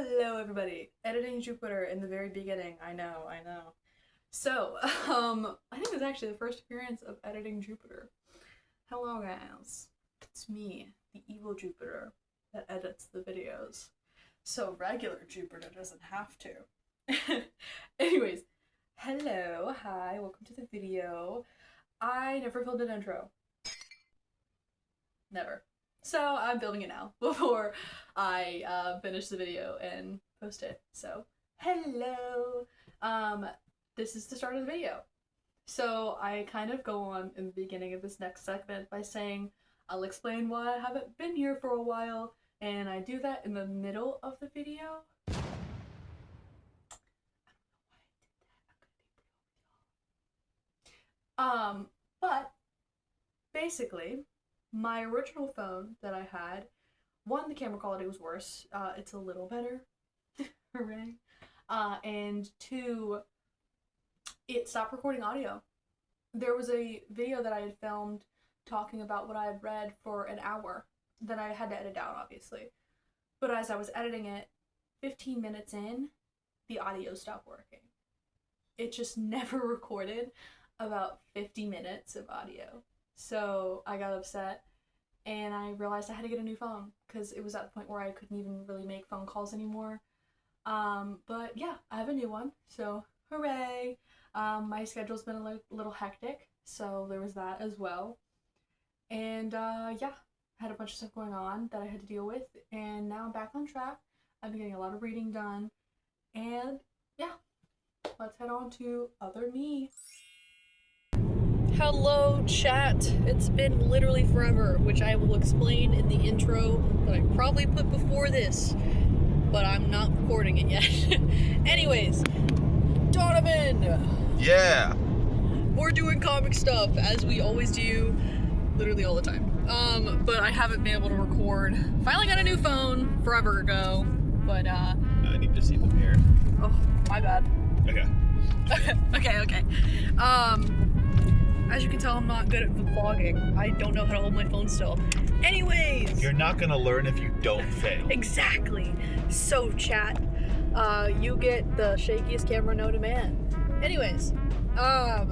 Hello everybody, editing Jupiter in the very beginning, I know. So, I think it's actually the first appearance of editing Jupiter. Hello guys, it's me, the evil Jupiter, that edits the videos. So regular Jupiter doesn't have to. Anyways, hello, hi, welcome to the video. I never filmed an intro. Never. So I'm filming it now before I finish the video and post it. So hello. This is the start of the video. So I kind of go on in the beginning of this next segment by saying I'll explain why I haven't been here for a while, and I do that in the middle of the video. But basically, my original phone that I had, one, the camera quality was worse. It's a little better. Hooray. And two, it stopped recording audio. There was a video that I had filmed talking about what I had read for an hour that I had to edit down, obviously. But as I was editing it, 15 minutes in, the audio stopped working. It just never recorded about 50 minutes of audio. So I got upset and I realized I had to get a new phone because it was at the point where I couldn't even really make phone calls anymore. But yeah, I have a new one, so hooray! My schedule's been a little hectic, so there was that as well. And yeah, I had a bunch of stuff going on that I had to deal with, and now I'm back on track. I've been getting a lot of reading done, and yeah, let's head on to other me. Hello chat, it's been literally forever, which I will explain in the intro that I probably put before this, but I'm not recording it yet. Anyways, Donovan! Yeah! We're doing comic stuff, as we always do, literally all the time. But I haven't been able to record. Finally got a new phone forever ago, but I need to see the mirror. Oh, my bad. Okay. Okay. As you can tell, I'm not good at vlogging. I don't know how to hold my phone still. Anyways! You're not gonna learn if you don't fail. Exactly. So, chat, you get the shakiest camera known to man. Anyways, am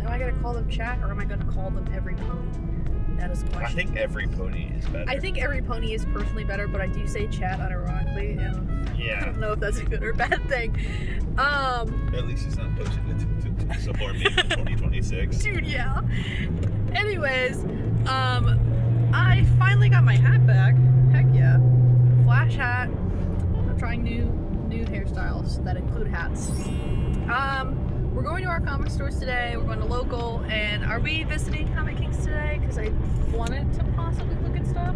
I gonna call them chat, or am I gonna call them everypony? That is the question. I think everypony is better. I think everypony is personally better, but I do say chat unironically, and yeah. I don't know if that's a good or bad thing. At least he's not posting it to support me in 2026. Dude, yeah. Anyways, I finally got my hat back. Heck yeah. Flash hat. I'm trying new hairstyles that include hats. We're going to our comic stores today. We're going to local, and are we visiting Comic Kings today? Because I wanted to possibly look at stuff.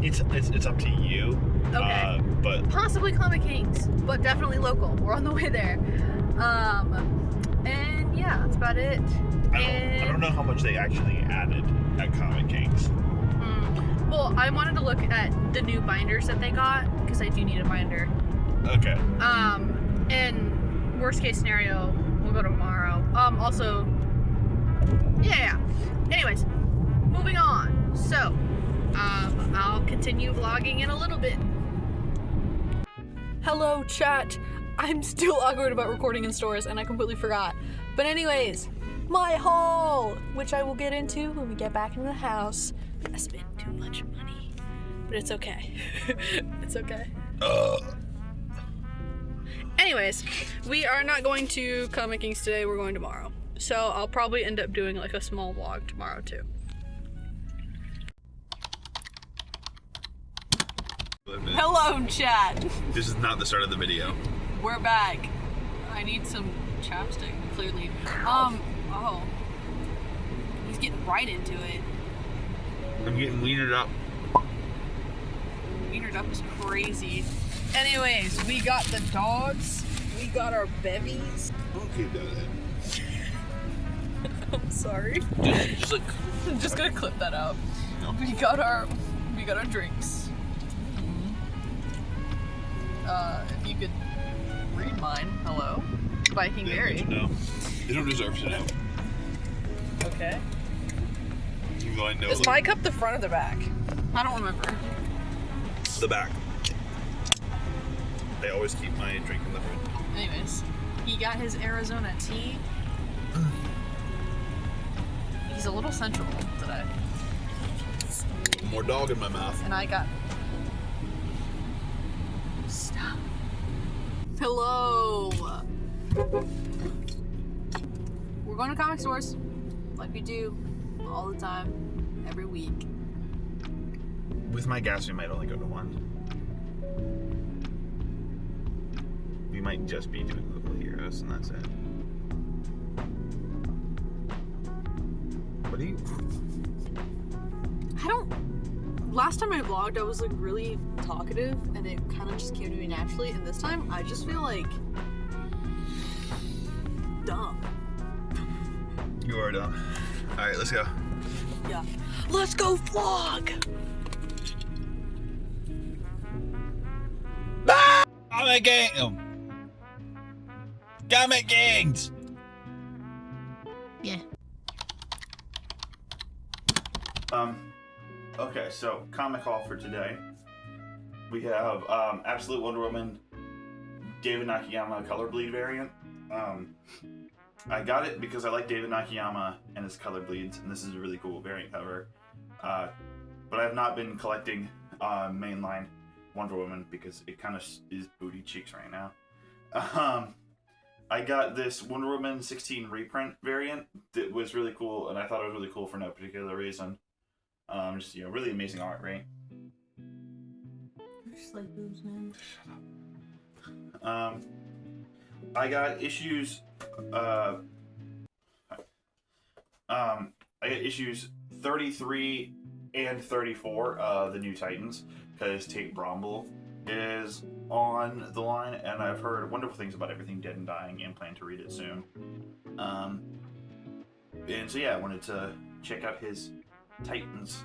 It's up to you. Okay. But possibly Comic Kings, but definitely local. We're on the way there. And yeah, that's about it. I don't know how much they actually added at Comic Kings. Well, I wanted to look at the new binders that they got, because I do need a binder. Okay. And worst case scenario, we'll go tomorrow. Also, yeah. Anyways, moving on. So, I'll continue vlogging in a little bit. Hello, chat. I'm still awkward about recording in stores, and I completely forgot. But anyways, my haul, which I will get into when we get back into the house. I spent too much money, but it's okay. It's okay. Anyways, we are not going to Comic Kings today, we're going tomorrow. So I'll probably end up doing like a small vlog tomorrow too. Hello, chat. This is not the start of the video. We're back. I need some chapstick, clearly. Oh. He's getting right into it. I'm getting wienered up. Wienered up is crazy. Anyways, we got the dogs. We got our bevies. Okay, I'm sorry. Just like. I'm just gonna clip that out. No. We got our drinks. If you could read mine. Hello. Viking Berry. No. They don't deserve to know. Okay. Even though I know. Is my cup the front or the back? I don't remember. The back. I always keep my drink in the hood. Anyways, he got his Arizona tea. He's a little sensual today. More dog in my mouth. And I got... Stop. Hello. We're going to comic stores, like we do all the time, every week. With my gas, we might only go to one. We might just be doing local heroes, and that's it. What do you... I don't... Last time I vlogged, I was like really talkative, and it kind of just came to me naturally, and this time I just feel like... dumb. You are dumb. Alright, let's go. Yeah. Let's go vlog! Comic gang! Comic gangs! Yeah. Okay, so comic haul for today. We have Absolute Wonder Woman David Nakayama Color Bleed variant. I got it because I like David Nakayama and his color bleeds, and this is a really cool variant cover. But I have not been collecting mainline Wonder Woman because it kind of is booty cheeks right now. I got this Wonder Woman 16 reprint variant that was really cool, and I thought it was really cool for no particular reason. Just, you know, really amazing art, right? Just like boobs, man. Shut up. I got issues. I got issues 33 and 34 of the New Titans because Tate Bromble is on the line, and I've heard wonderful things about Everything Dead and Dying and plan to read it soon. And so yeah, I wanted to check out his Titans.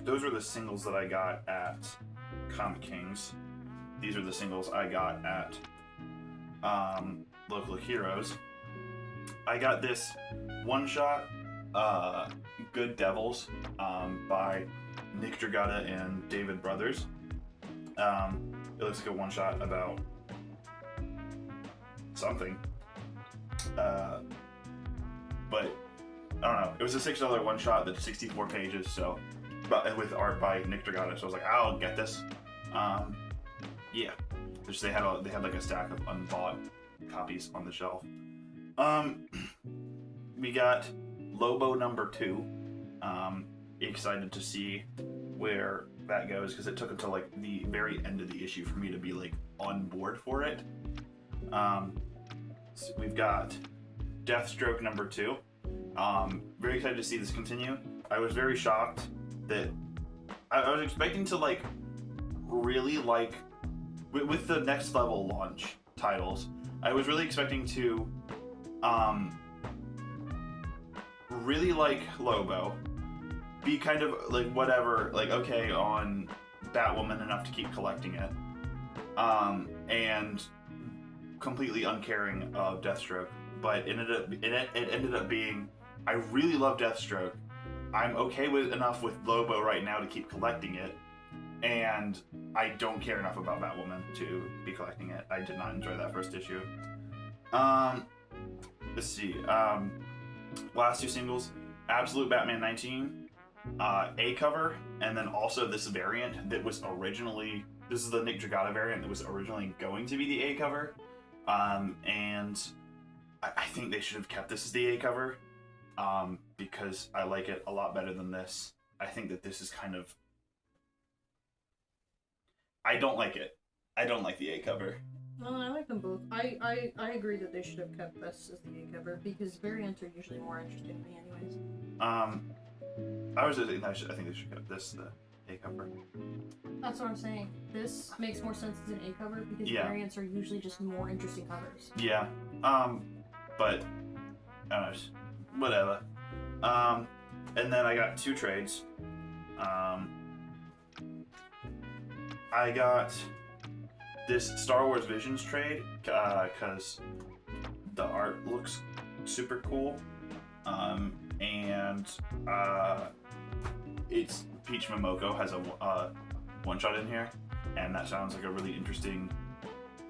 Those are the singles that I got at Comic Kings. These are the singles I got at Local Heroes. I got this one-shot, Good Devils, by Nick Dragata and David Brothers. It looks like a one-shot about something. But I don't know. It was a $6 one-shot that's 64 pages, so with art by Nick Dragata. So I was like, I'll get this. Yeah. Which they had like a stack of unbought copies on the shelf. We got Lobo #2. Excited to see where that goes because it took until like the very end of the issue for me to be like on board for it. So we've got Deathstroke #2. Very excited to see this continue. I was very shocked that I was expecting to like really like with the next level launch titles. I was really expecting to really like Lobo, be kind of like whatever, like okay on Batwoman enough to keep collecting it, and completely uncaring of Deathstroke. But it ended up being, I really love Deathstroke. I'm okay with enough with Lobo right now to keep collecting it, and I don't care enough about Batwoman to be collecting it. I did not enjoy that first issue. Let's see. Last two singles, Absolute Batman 19, A cover, and then also this variant that was originally, this is the Nick Dragata variant that was originally going to be the A cover, and I think they should have kept this as the A cover, because I like it a lot better than this. I think that this is kind of, I don't like it. I don't like the A cover. No, I like them both. I agree that they should have kept this as the A cover because variants are usually more interesting to me anyways. I think they should have kept this the A cover. That's what I'm saying. This makes more sense as an A cover because variants are usually just more interesting covers. Yeah. But I don't know, whatever. And then I got two trades. I got this Star Wars Visions trade because the art looks super cool, and it's Peach Momoko has a one shot in here, and that sounds like a really interesting.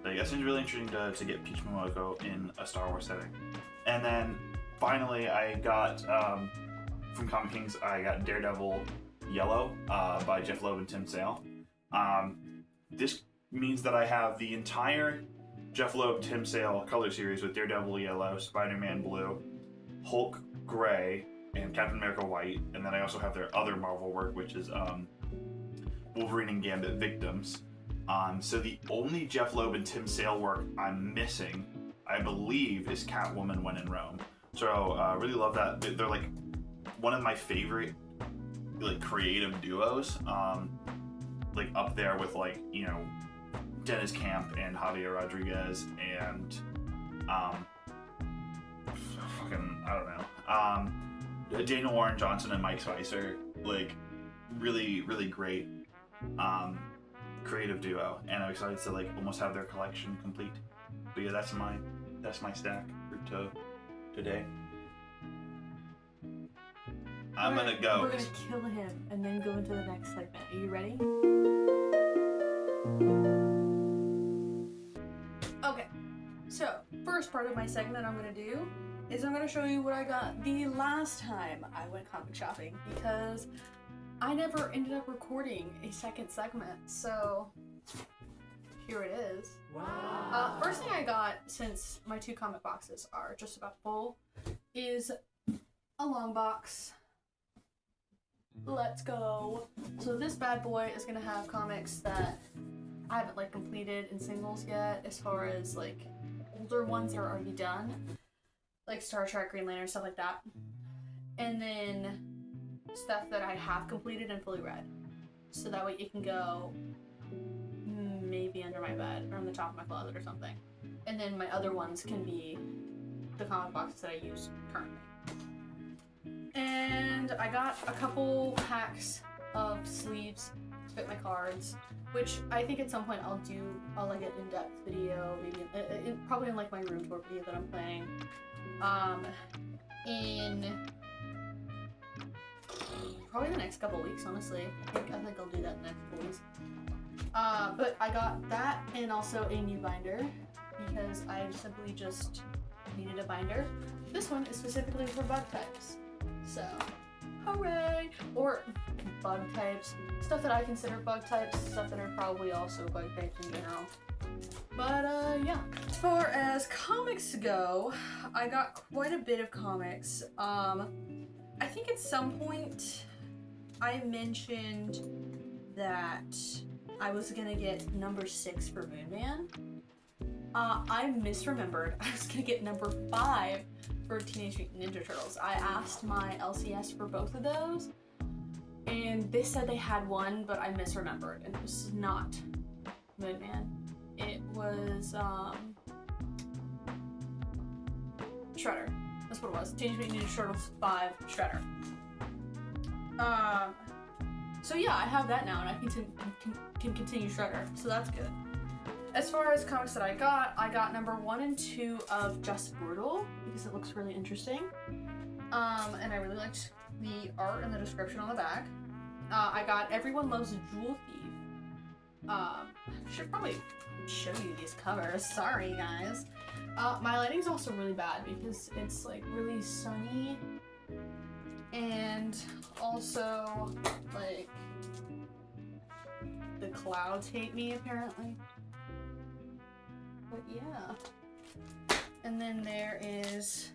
Like, that seems really interesting to get Peach Momoko in a Star Wars setting. And then finally, I got from Comic Kings, I got Daredevil Yellow by Jeff Loeb and Tim Sale. This means that I have the entire Jeff Loeb Tim Sale color series with Daredevil Yellow, Spider-Man Blue, Hulk Gray, and Captain America White. And then I also have their other Marvel work, which is Wolverine and Gambit Victims. So the only Jeff Loeb and Tim Sale work I'm missing, I believe, is Catwoman When in Rome. So really love that. They're like one of my favorite like creative duos. Like up there with, like, you know, Dennis Camp and Javier Rodriguez and fucking, I don't know, Daniel Warren Johnson and Mike Spicer. Like really, really great creative duo, and I'm excited to like almost have their collection complete. But yeah, that's my stack for today. I'm gonna go. We're gonna kill him and then go into the next segment. Are you ready? Okay, so first part of my segment I'm gonna do is I'm gonna show you what I got the last time I went comic shopping, because I never ended up recording a second segment, so here it is. Wow. First thing I got, since my 2 comic boxes are just about full, is a long box. Let's go. So this bad boy is gonna have comics that I haven't like completed in singles yet, as far as like older ones that are already done, like Star Trek, Green Lantern, stuff like that. And then stuff that I have completed and fully read, so that way it can go maybe under my bed or on the top of my closet or something. And then my other ones can be the comic boxes that I use currently. And I got a couple packs of sleeves to fit my cards, which I think at some point I'll like an in-depth video, maybe probably in like my room tour video that I'm planning in probably the next couple weeks, honestly. I think I'll do that in the next couple weeks. But I got that and also a new binder, because I simply just needed a binder. This one is specifically for bug types, so hooray! Or bug types, stuff that I consider bug types, stuff that are probably also bug types in general. But yeah. As far as comics go, I got quite a bit of comics. I think at some point I mentioned that I was gonna get number 6 for Moon Man. I misremembered. I was gonna get number 5 for Teenage Mutant Ninja Turtles. I asked my LCS for both of those, and they said they had one, but I misremembered, and it was not Moon Man. It was Shredder. That's what it was. Teenage Mutant Ninja Turtles 5 Shredder. So yeah, I have that now, and I can continue Shredder, so that's good. As far as comics that I got number 1 and 2 of Just Brutal, because it looks really interesting. And I really liked the art and the description on the back. I got Everyone Loves a Jewel Thief. Should probably show you these covers. Sorry, guys. My lighting's also really bad because it's like really sunny, and also like the clouds hate me apparently. But yeah. And then there is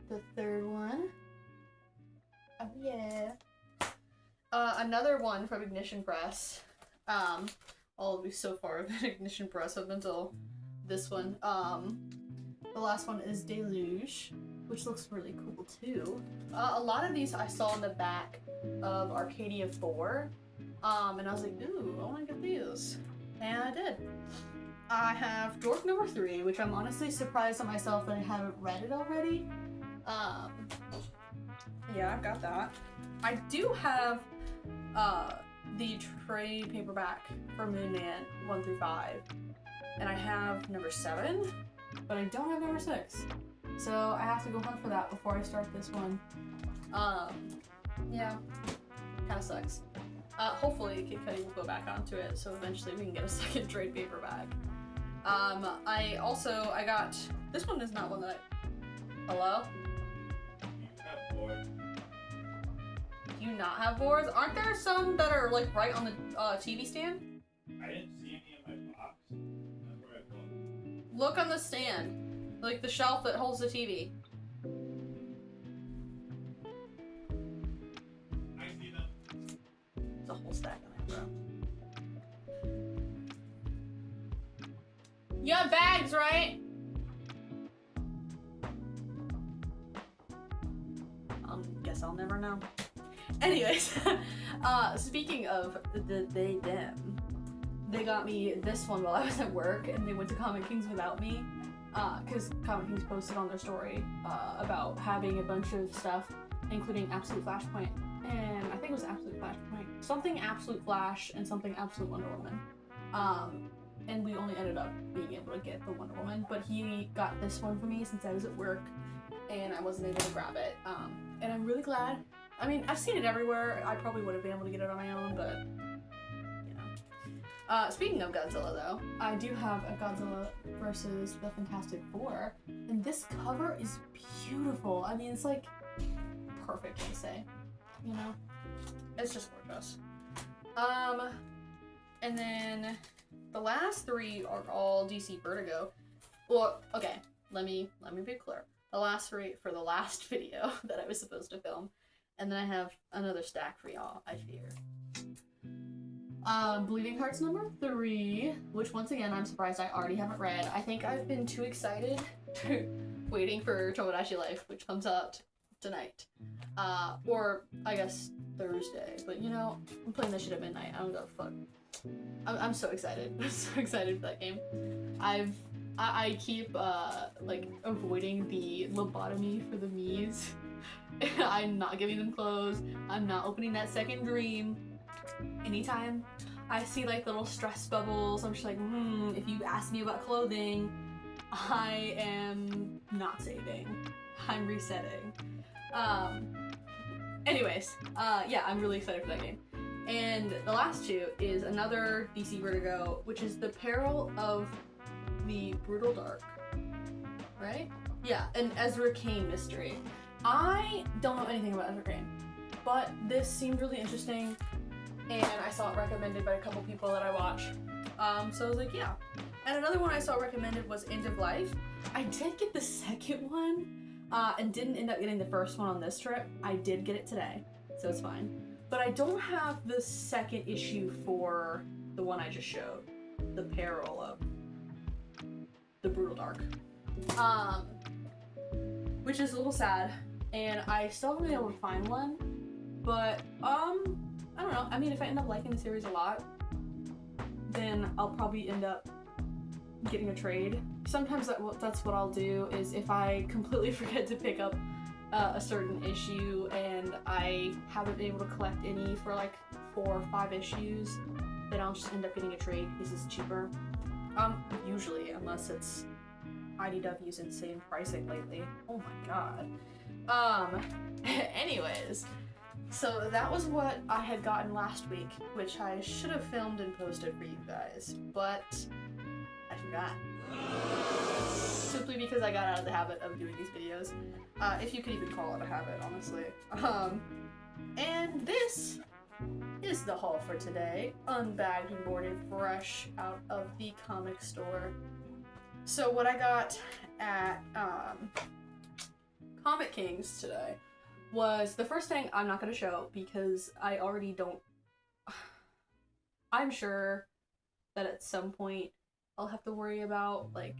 the third one. Oh yeah. Another one from Ignition Press. All of these so far have been Ignition Press up until this one. The last one is Deluge, which looks really cool too. A lot of these I saw in the back of Arcadia 4, and I was like, ooh, I want to get these. And I did. I have Dork number 3, which I'm honestly surprised at myself that I haven't read it already. Yeah, I've got that. I do have the trade paperback for Moon Man 1 through 5, and I have number 7, but I don't have number 6. So I have to go hunt for that before I start this one. Yeah, kinda sucks. Hopefully Kid Cudi will go back onto it, so eventually we can get a second trade paperback. I got, this one is not one that hello? Do you not have boards? Aren't there some that are like right on the TV stand? I didn't see any in my box. That's where I looked. Look on the stand. Like the shelf that holds the TV. I see them. There's a whole stack in there, bro. You have bags, right? Guess I'll never know. Anyways, speaking of the they them, they got me this one while I was at work, and they went to Comic Kings without me, because Comic Kings posted on their story about having a bunch of stuff, including Absolute Flashpoint, and I think it was Absolute Flashpoint, something Absolute Flash, and something Absolute Wonder Woman. And we only ended up being able to get the Wonder Woman, but he got this one for me since I was at work, and I wasn't able to grab it. And I'm really glad. I mean, I've seen it everywhere. I probably would have been able to get it on my own, but, you know. Speaking of Godzilla, though, I do have a Godzilla versus the Fantastic Four, and this cover is beautiful. I mean, it's like perfect, I say, you know? It's just gorgeous. And then the last three are all DC Vertigo. Well, okay, let me be clear. The last three for the last video that I was supposed to film. And then I have another stack for y'all, I fear. Bleeding Hearts number 3, which once again, I'm surprised I already haven't read. I think I've been too excited waiting for Tomodachi Life, which comes out tonight. Or, I guess, Thursday. But, you know, I'm playing this shit at midnight. I don't give a fuck. I'm so excited. I'm so excited for that game. I keep, like, avoiding the lobotomy for the Miis. I'm not giving them clothes. I'm not opening that second dream. Anytime I see, like, little stress bubbles, I'm just like, if you ask me about clothing, I am not saving. I'm resetting. Anyways, yeah, I'm really excited for that game. And the last two is another DC Vertigo, which is The Peril of the Brutal Dark, right? Yeah, an Ezra Kane mystery. I don't know anything about Ezra Kane, but this seemed really interesting, and I saw it recommended by a couple people that I watch. So I was like, yeah. And another one I saw recommended was End of Life. I did get the second one, and didn't end up getting the first one on this trip. I did get it today, so it's fine. But I don't have the second issue for the one I just showed, The Peril of the Brutal Dark, which is a little sad, and I still haven't been able to find one, but I don't know. I mean, if I end up liking the series a lot, then I'll probably end up getting a trade. Sometimes that's what I'll do, is if I completely forget to pick up a certain issue and I haven't been able to collect any for like 4 or 5 issues, then I'll just end up getting a trade because it's cheaper. Usually, unless it's IDW's insane pricing lately. Oh my god. Anyways, so that was what I had gotten last week, which I should have filmed and posted for you guys, but I forgot. Simply because I got out of the habit of doing these videos. If you could even call it a habit, honestly. And this is the haul for today, unbagged and boarded fresh out of the comic store. So what I got at Comic Kings today was the first thing I'm not going to show because I already don't... I'm sure that at some point I'll have to worry about, like,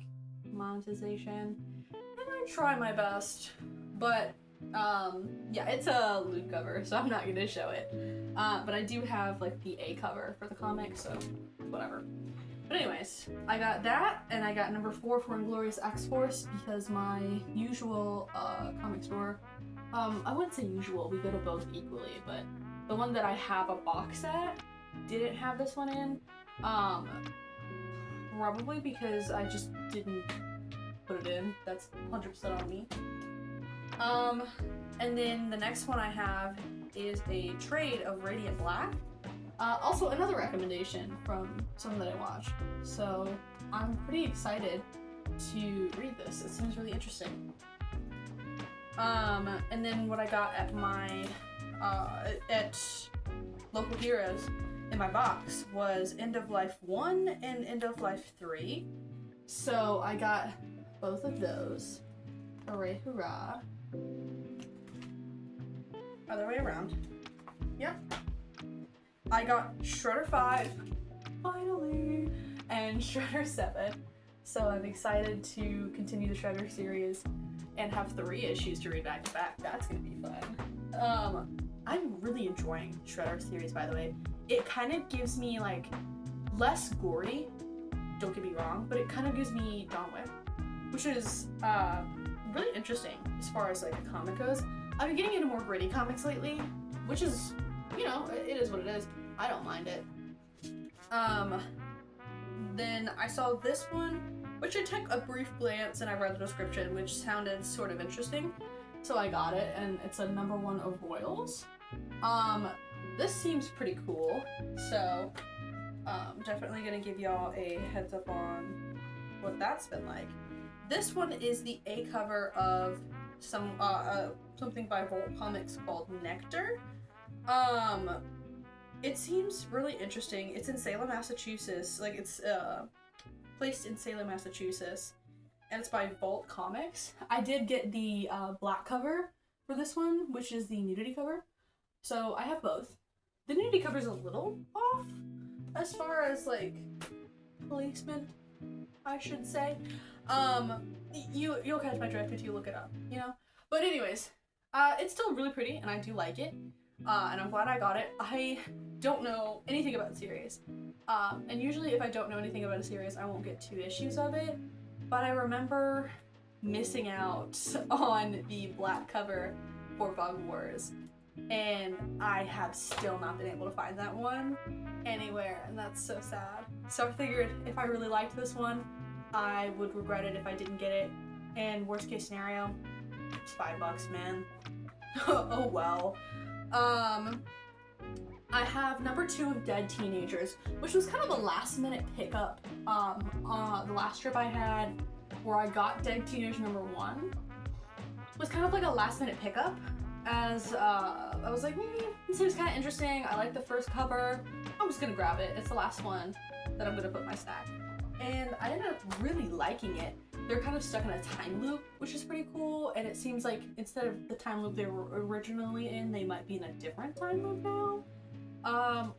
monetization. I'm going to try my best, but yeah, it's a loot cover, so I'm not going to show it. But I do have, like, the A cover for the comic, so whatever. But anyways, I got that, and I got number 4 for Inglorious X-Force because my usual comic store, I wouldn't say usual, we go to both equally, but the one that I have a box set didn't have this one in, probably because I just didn't put it in. That's 100% on me. And then the next one I have is a trade of Radiant Black, Also, another recommendation from someone that I watched. So I'm pretty excited to read this. It seems really interesting. And then what I got at my at Local Heroes in my box was End of Life 1 and End of Life 3. So I got both of those. Hooray, hurrah. Other way around. Yep. I got Shredder 5, finally, and Shredder 7. So I'm excited to continue the Shredder series and have 3 issues to read back to back. That's gonna be fun. I'm really enjoying Shredder series, by the way. It kind of gives me like less gory, don't get me wrong, but it kind of gives me John Wick, which is really interesting as far as like a comic goes. I've been getting into more gritty comics lately, which is, you know, it is what it is. I don't mind it. Then I saw this one, which I took a brief glance and I read the description, which sounded sort of interesting. So I got it, and it's a #1 of Royals. This seems pretty cool, so definitely gonna give y'all a heads up on what that's been like. This one is the A cover of something by Volt Comics called Nectar. It seems really interesting. It's in Salem, Massachusetts. Like, it's placed in Salem, Massachusetts, and it's by Volt Comics. I did get the black cover for this one, which is the nudity cover. So I have both. The nudity cover is a little off as far as like placement, I should say. You'll catch my drift if you look it up, you know. But anyways, it's still really pretty, and I do like it. And I'm glad I got it. I don't know anything about the series. And usually if I don't know anything about a series, I won't get 2 issues of it. But I remember missing out on the black cover for Bug Wars. And I have still not been able to find that one anywhere, and that's so sad. So I figured if I really liked this one, I would regret it if I didn't get it. And worst case scenario, it's $5, man. Oh well. I have #2 of Dead Teenagers, which was kind of a last minute pickup. The last trip I had where I got Dead Teenagers #1 was kind of like a last minute pickup, as I was like, this seems kind of interesting. I like the first cover. I'm just gonna grab it. It's the last one that I'm gonna put in my stack. And I ended up really liking it. They're kind of stuck in a time loop, which is pretty cool, and it seems like instead of the time loop they were originally in, they might be in a different time loop now,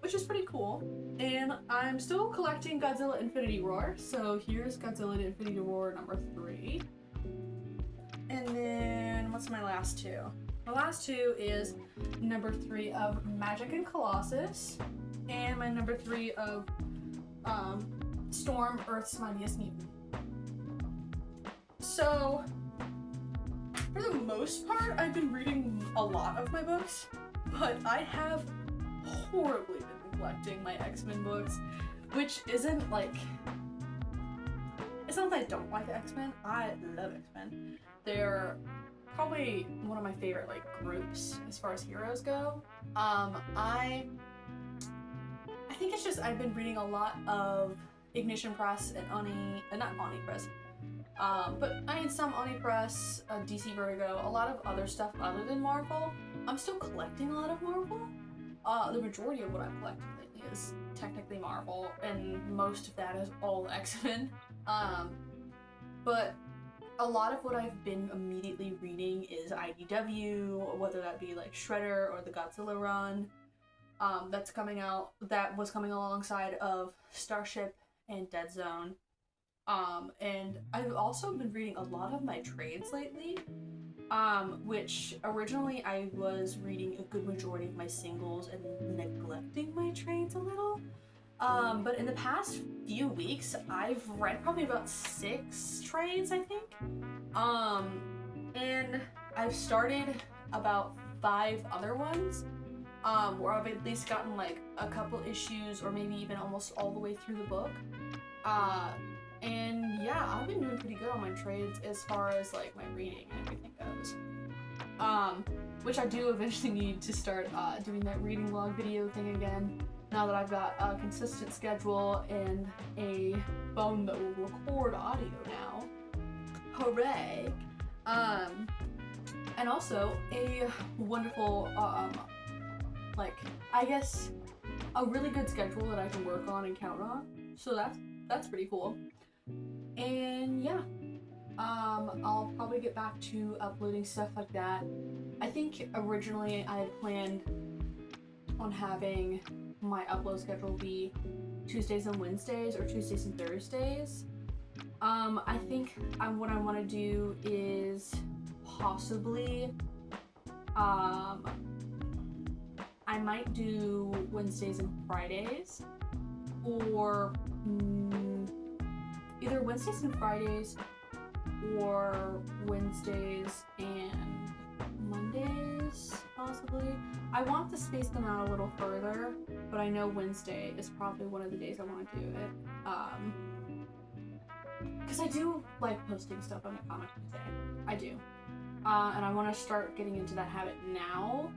which is pretty cool. And I'm still collecting Godzilla Infinity Roar, so here's Godzilla Infinity Roar #3. And then, what's my last 2? My last 2 is #3 of Magic and Colossus, and my #3 of Storm, Earth's Mightiest Mutant. So, for the most part, I've been reading a lot of my books, but I have horribly been neglecting my X-Men books, which isn't like... It's not that I don't like X-Men, I love X-Men. They're probably one of my favorite like groups as far as heroes go. I think it's just I've been reading a lot of Ignition Press and not Oni Press, but I mean some Oni Press, DC Vertigo, a lot of other stuff other than Marvel. I'm still collecting a lot of Marvel. The majority of what I'm collecting lately is technically Marvel, and most of that is all X-Men. But a lot of what I've been immediately reading is IDW, whether that be like Shredder or the Godzilla run. That's coming out. That was coming alongside of Starship and Dead Zone. And I've also been reading a lot of my trades lately, which originally I was reading a good majority of my singles and neglecting my trades a little. But in the past few weeks, I've read probably about 6 trades, I think. And I've started about 5 other ones, where I've at least gotten like a couple issues or maybe even almost all the way through the book. And yeah, I've been doing pretty good on my trades as far as like my reading and everything goes. Which I do eventually need to start doing that reading log video thing again. now that I've got a consistent schedule and a phone that will record audio now. Hooray! And also a wonderful, like, I guess, a really good schedule that I can work on and count on. So that's pretty cool. And yeah, I'll probably get back to uploading stuff like that. I think originally I had planned on having my upload schedule be Tuesdays and Wednesdays or Tuesdays and Thursdays. I think what I want to do is possibly, I might do Wednesdays and Fridays, or either Wednesdays and Fridays or Wednesdays and Mondays, possibly. I want to space them out a little further, but I know Wednesday is probably one of the days I want to do it. Because I do like posting stuff on the Comic Tuesday. I do. And I want to start getting into that habit now,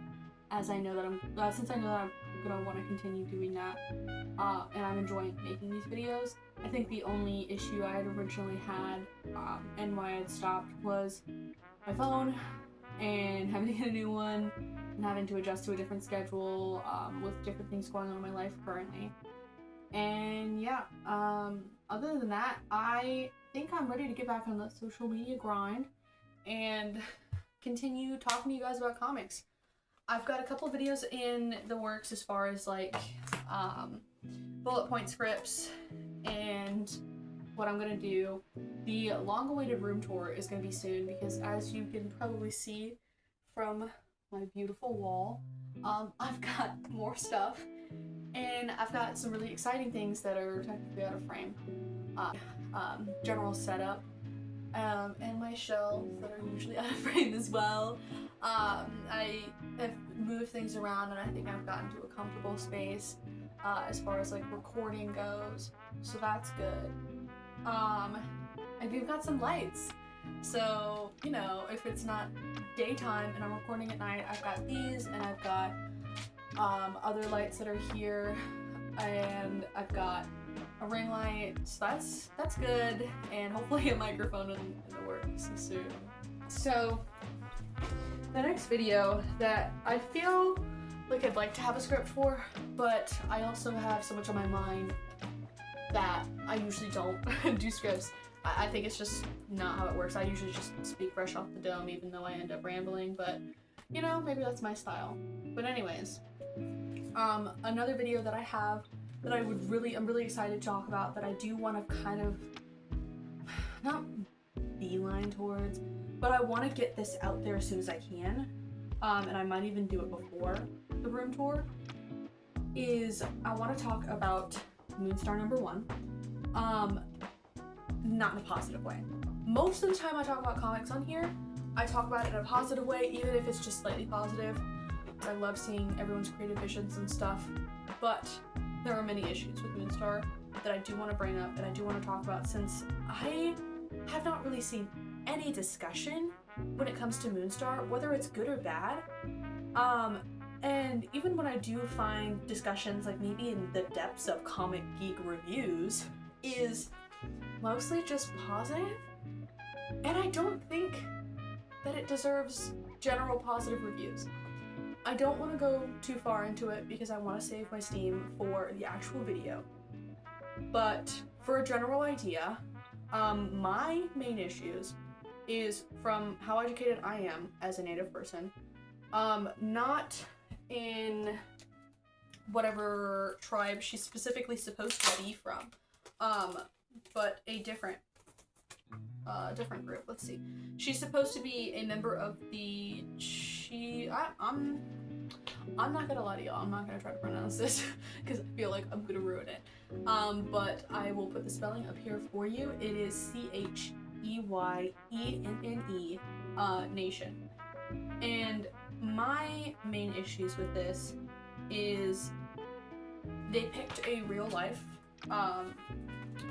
as I know that since I know that I'm gonna want to continue doing that, and I'm enjoying making these videos. I think the only issue I had originally had, and why I had stopped, was my phone, and having to get a new one, and having to adjust to a different schedule, with different things going on in my life currently. And yeah, other than that, I think I'm ready to get back on the social media grind and continue talking to you guys about comics. I've got a couple videos in the works as far as like bullet point scripts and what I'm gonna do. The long-awaited room tour is gonna be soon because, as you can probably see from my beautiful wall, I've got more stuff, and I've got some really exciting things that are technically out of frame. General setup, and my shelves that are usually out of frame as well. I have moved things around, and I think I've gotten to a comfortable space as far as like recording goes, so that's good. And we've got some lights, so you know, if it's not daytime and I'm recording at night, I've got these, and I've got other lights that are here, and I've got a ring light, so that's good, and hopefully a microphone in the works soon. So the next video that I feel like I'd like to have a script for, but I also have so much on my mind that I usually don't do scripts. I think it's just not how it works. I usually just speak fresh off the dome, even though I end up rambling, but you know, maybe that's my style. But anyways, another video that I have that I'm really excited to talk about, that I do want to kind of not beeline towards, but I want to get this out there as soon as I can, and I might even do it before the room tour, is I want to talk about Moonstar #1, not in a positive way. Most of the time I talk about comics on here, I talk about it in a positive way, even if it's just slightly positive. I love seeing everyone's creative visions and stuff, but there are many issues with Moonstar that I do want to bring up and I do want to talk about, since I have not really seen any discussion when it comes to Moonstar, whether it's good or bad. And even when I do find discussions, like maybe in the depths of Comic Geek reviews, is mostly just positive, and I don't think that it deserves general positive reviews. I don't want to go too far into it because I want to save my steam for the actual video. But for a general idea, my main issues is from how educated I am as a Native person, not in whatever tribe she's specifically supposed to be from, but a different group. Let's see. She's supposed to be a member of the I'm not gonna lie to y'all. I'm not gonna try to pronounce this because I feel like I'm gonna ruin it. But I will put the spelling up here for you. It is CHEYENNE, Nation. And my main issues with this is they picked a real life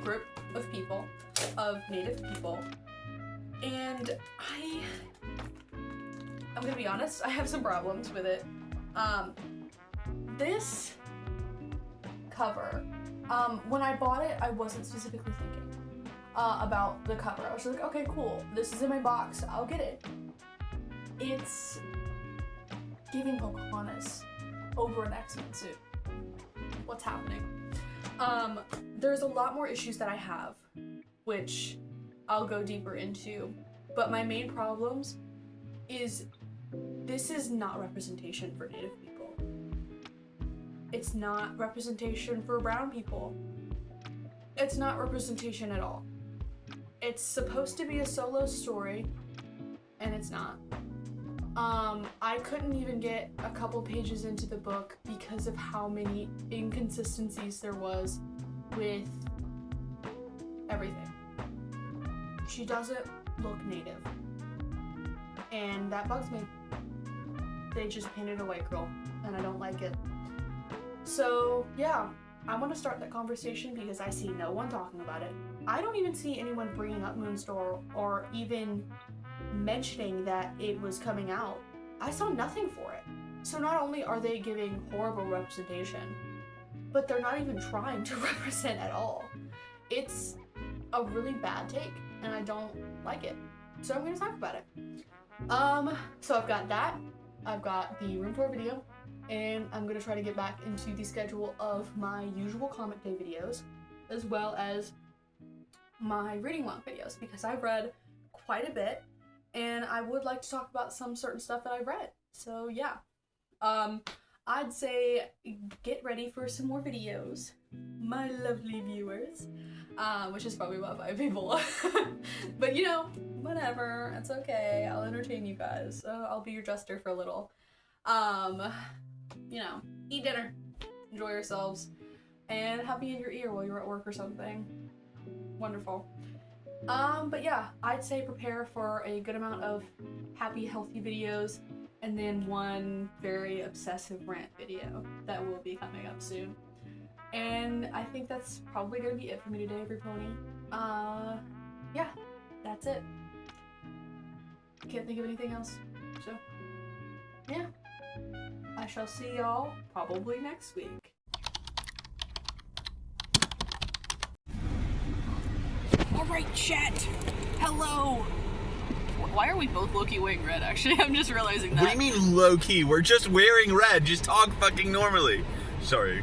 group of people, of Native people, and I'm gonna be honest, I have some problems with it. This cover. When I bought it, I wasn't specifically thinking about the cover. I was just like, okay, cool. This is in my box. I'll get it. It's giving Pocahontas over an X-Men suit. What's happening? There's a lot more issues that I have, which I'll go deeper into. But my main problems is this is not representation for Native people. It's not representation for brown people. It's not representation at all. It's supposed to be a solo story, and it's not. I couldn't even get a couple pages into the book because of how many inconsistencies there was with everything. She doesn't look Native, and that bugs me. They just painted a white girl, and I don't like it. So yeah, I want to start that conversation because I see no one talking about it. I don't even see anyone bringing up Moonstar or even mentioning that it was coming out. I saw nothing for it. So not only are they giving horrible representation, but they're not even trying to represent at all. It's a really bad take, and I don't like it. So I'm gonna talk about it. So I've got that. I've got the room tour video, and I'm gonna try to get back into the schedule of my usual comic day videos, as well as my reading log videos, because I've read quite a bit, and I would like to talk about some certain stuff that I've read. So yeah, I'd say get ready for some more videos, my lovely viewers, which is probably about 5 people. But you know, whatever, it's okay. I'll entertain you guys. I'll be your jester for a little. You know, eat dinner, enjoy yourselves, and have me in your ear while you're at work or something. Wonderful. But yeah, I'd say prepare for a good amount of happy, healthy videos, and then one very obsessive rant video that will be coming up soon. And I think that's probably gonna be it for me today, everypony. Yeah, that's it. Can't think of anything else. So, yeah. I shall see y'all probably next week. Alright, chat. Hello. Why are we both low-key wearing red, actually? I'm just realizing that. What do you mean low-key? We're just wearing red. Just talk fucking normally. Sorry.